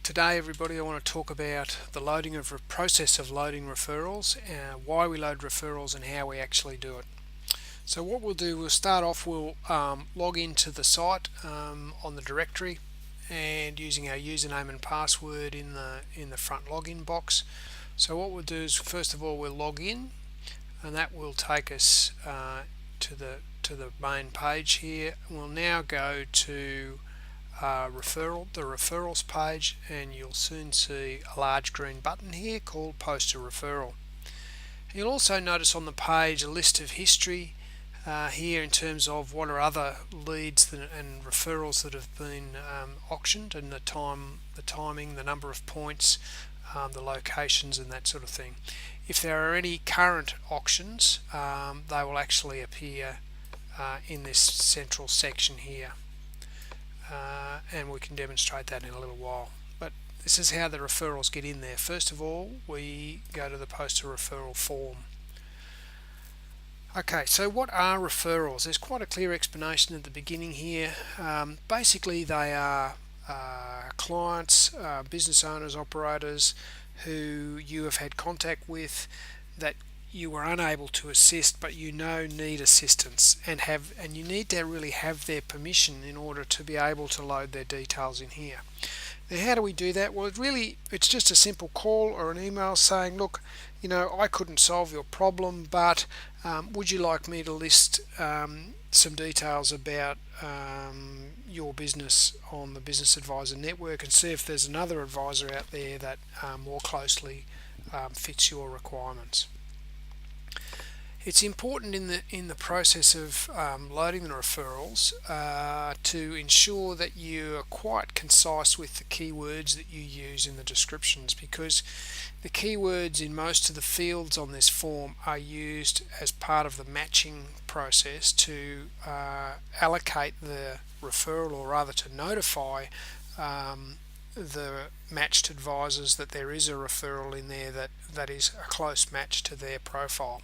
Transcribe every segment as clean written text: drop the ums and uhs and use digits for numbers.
Today, everybody, I want to talk about the process of loading referrals, why we load referrals and how we actually do it. So what we'll do, we'll start off, we'll log into the site on the directory and using our username and password in the front login box. So what we'll do is, first of all, we'll log in, and that will take us to the main page here. We'll now go to the referrals page, and you'll soon see a large green button here called Post a Referral. You'll also notice on the page a list of history here in terms of what are other leads and referrals that have been auctioned, and the timing, the number of points, the locations, and that sort of thing. If there are any current auctions, they will actually appear in this central section here. And we can demonstrate that in a little while. But this is how the referrals get in there. First of all, we go to the Post a Referral form. Okay, so what are referrals? There's quite a clear explanation at the beginning here. Basically, they are clients, business owners, operators who you have had contact with that you were unable to assist, but need assistance, and you need to really have their permission in order to be able to load their details in here. Now, how do we do that? Well, it's just a simple call or an email saying, look, I couldn't solve your problem, but would you like me to list some details about your business on the Business Advisor network, and see if there's another advisor out there that more closely fits your requirements. It's important in the process of loading the referrals to ensure that you are quite concise with the keywords that you use in the descriptions, because the keywords in most of the fields on this form are used as part of the matching process to allocate the referral, or rather to notify the matched advisors that there is a referral in there that is a close match to their profile.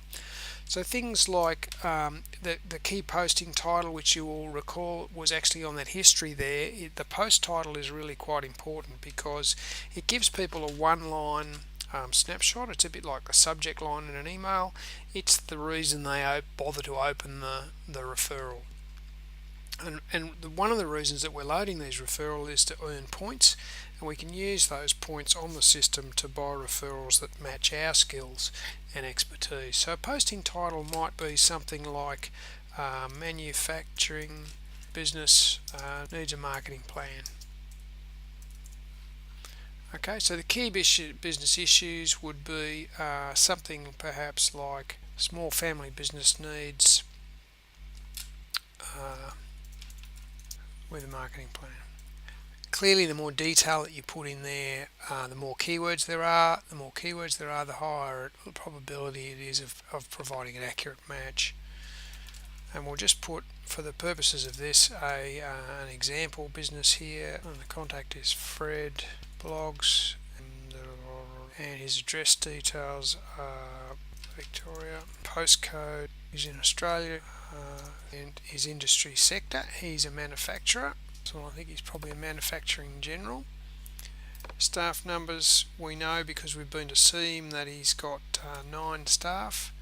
So things like the key posting title, which you will recall was actually on that history there. The post title is really quite important because it gives people a one-line snapshot. It's a bit like the subject line in an email. It's the reason they bother to open the referral. And one of the reasons that we're loading these referrals is to earn points, and we can use those points on the system to buy referrals that match our skills and expertise. So a posting title might be something like manufacturing business needs a marketing plan. Okay, so the key business issues would be something perhaps like small family business needs with a marketing plan. Clearly, the more detail that you put in there, the more keywords there are. The more keywords there are, the higher the probability it is of providing an accurate match. And we'll just put, for the purposes of this, an example business here, and the contact is Fred Blogs, and his address details are Victoria. Postcode is in Australia, and his industry sector, he's a manufacturer. So I think he's probably a manufacturing general. Staff numbers, we know because we've been to see him that he's got 9 staff.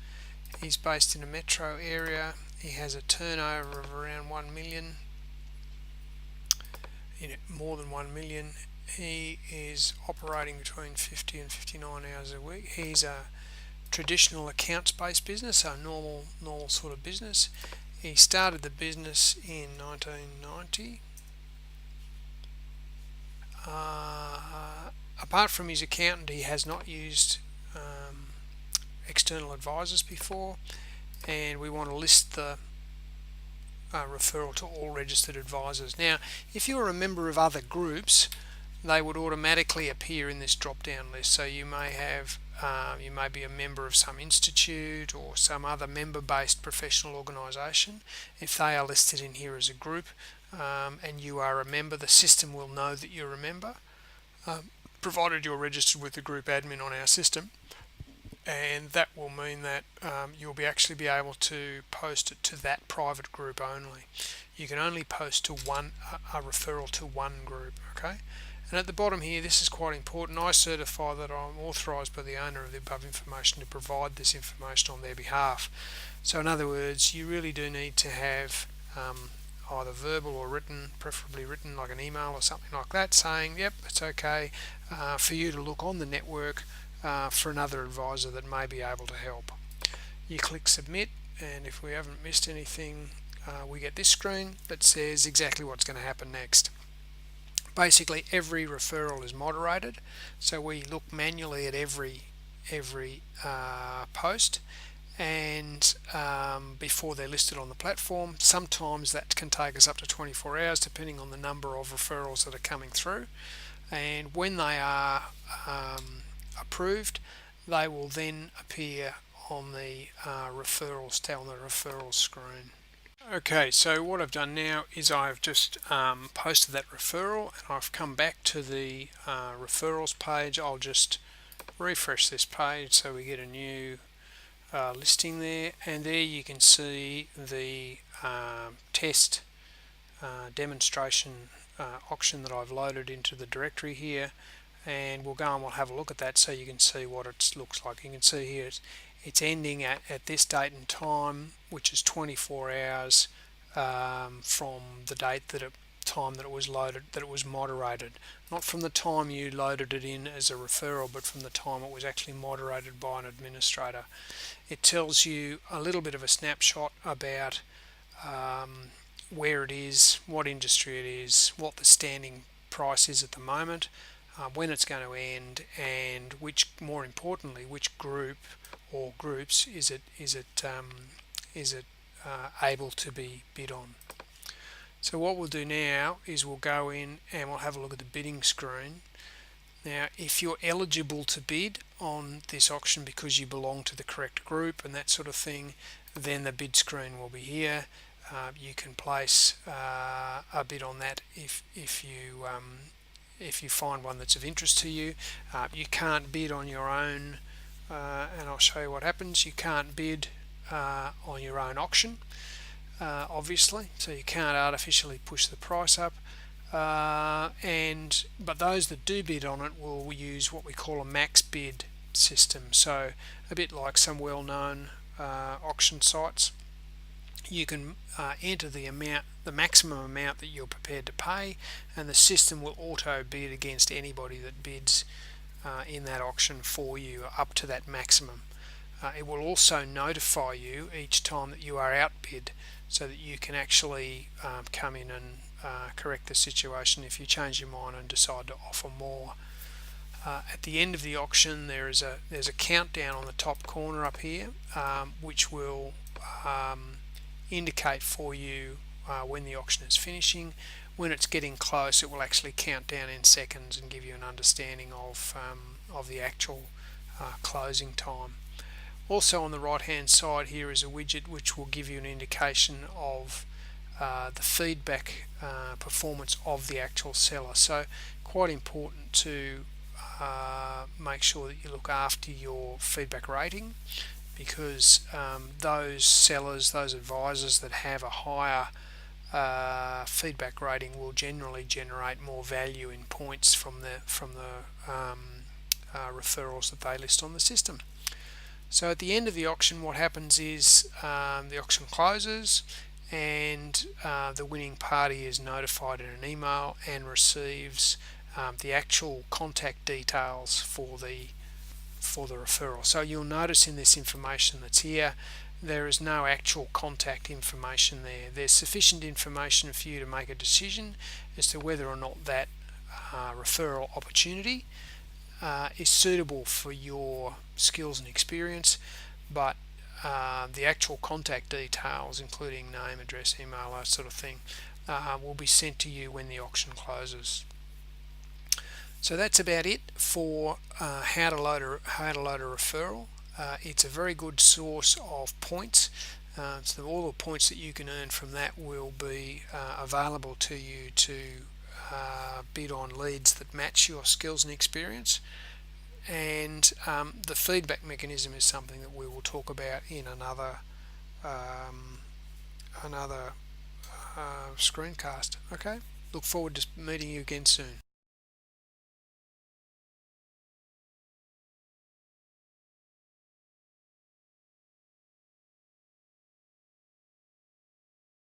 He's based in a metro area. He has a turnover of around 1 million, more than 1 million. He is operating between 50 and 59 hours a week. He's a traditional accounts-based business, so normal sort of business. He started the business in 1990. Apart from his accountant, he has not used external advisors before, and we want to list the referral to all registered advisors. Now, if you're a member of other groups, they would automatically appear in this drop-down list. So you may be a member of some institute or some other member-based professional organisation. If they are listed in here as a group, and you are a member, the system will know that you're a member, provided you're registered with the group admin on our system, and that will mean that you'll actually be able to post it to that private group only. You can only post to a referral to one group, okay? And at the bottom here, this is quite important. I certify that I'm authorised by the owner of the above information to provide this information on their behalf. So in other words, you really do need to have either verbal or written, preferably written like an email or something like that, saying, yep, it's okay for you to look on the network for another advisor that may be able to help. You click submit, and if we haven't missed anything, we get this screen that says exactly what's going to happen next. Basically, every referral is moderated, so we look manually at every post, and before they're listed on the platform. Sometimes that can take us up to 24 hours depending on the number of referrals that are coming through, and when they are approved, they will then appear on the referrals tab, on the referral screen. Okay, so what I've done now is I've just posted that referral, and I've come back to the referrals page. I'll just refresh this page so we get a new listing there, and there you can see the test demonstration auction that I've loaded into the directory here, and we'll go and we'll have a look at that so you can see what it looks like. You can see here it's ending at this date and time, which is 24 hours from the date that it was loaded, that it was moderated, not from the time you loaded it in as a referral, but from the time it was actually moderated by an administrator. It tells you a little bit of a snapshot about where it is, what industry it is, what the standing price is at the moment, when it's going to end, and more importantly, which group or groups is it able to be bid on. So what we'll do now is we'll go in and we'll have a look at the bidding screen. Now, if you're eligible to bid on this auction because you belong to the correct group and that sort of thing, then the bid screen will be here. You can place a bid on that if you find one that's of interest to you. You can't bid on your own, and I'll show you what happens. You can't bid on your own auction, obviously, so you can't artificially push the price up. But those that do bid on it will use what we call a max bid system. So a bit like some well-known auction sites. You can enter the maximum amount that you're prepared to pay, and the system will auto bid against anybody that bids in that auction for you up to that maximum. It will also notify you each time that you are outbid, so that you can actually come in and correct the situation if you change your mind and decide to offer more. At the end of the auction, there's a countdown on the top corner up here, which will indicate for you when the auction is finishing. When it's getting close, it will actually count down in seconds and give you an understanding of the actual closing time. Also on the right hand side here is a widget which will give you an indication of the feedback performance of the actual seller. So quite important to make sure that you look after your feedback rating, because those sellers, those advisors that have a higher feedback rating will generally generate more value in points from the referrals that they list on the system. So at the end of the auction, what happens is the auction closes, and the winning party is notified in an email and receives the actual contact details for the referral. So you'll notice in this information that's here, there is no actual contact information there. There's sufficient information for you to make a decision as to whether or not that referral opportunity is suitable for your skills and experience, but the actual contact details, including name, address, email, that sort of thing, will be sent to you when the auction closes. So that's about it for how to load a referral. It's a very good source of points. So all the points that you can earn from that will be available to you to bid on leads that match your skills and experience. And the feedback mechanism is something that we will talk about in another screencast. Okay, look forward to meeting you again soon.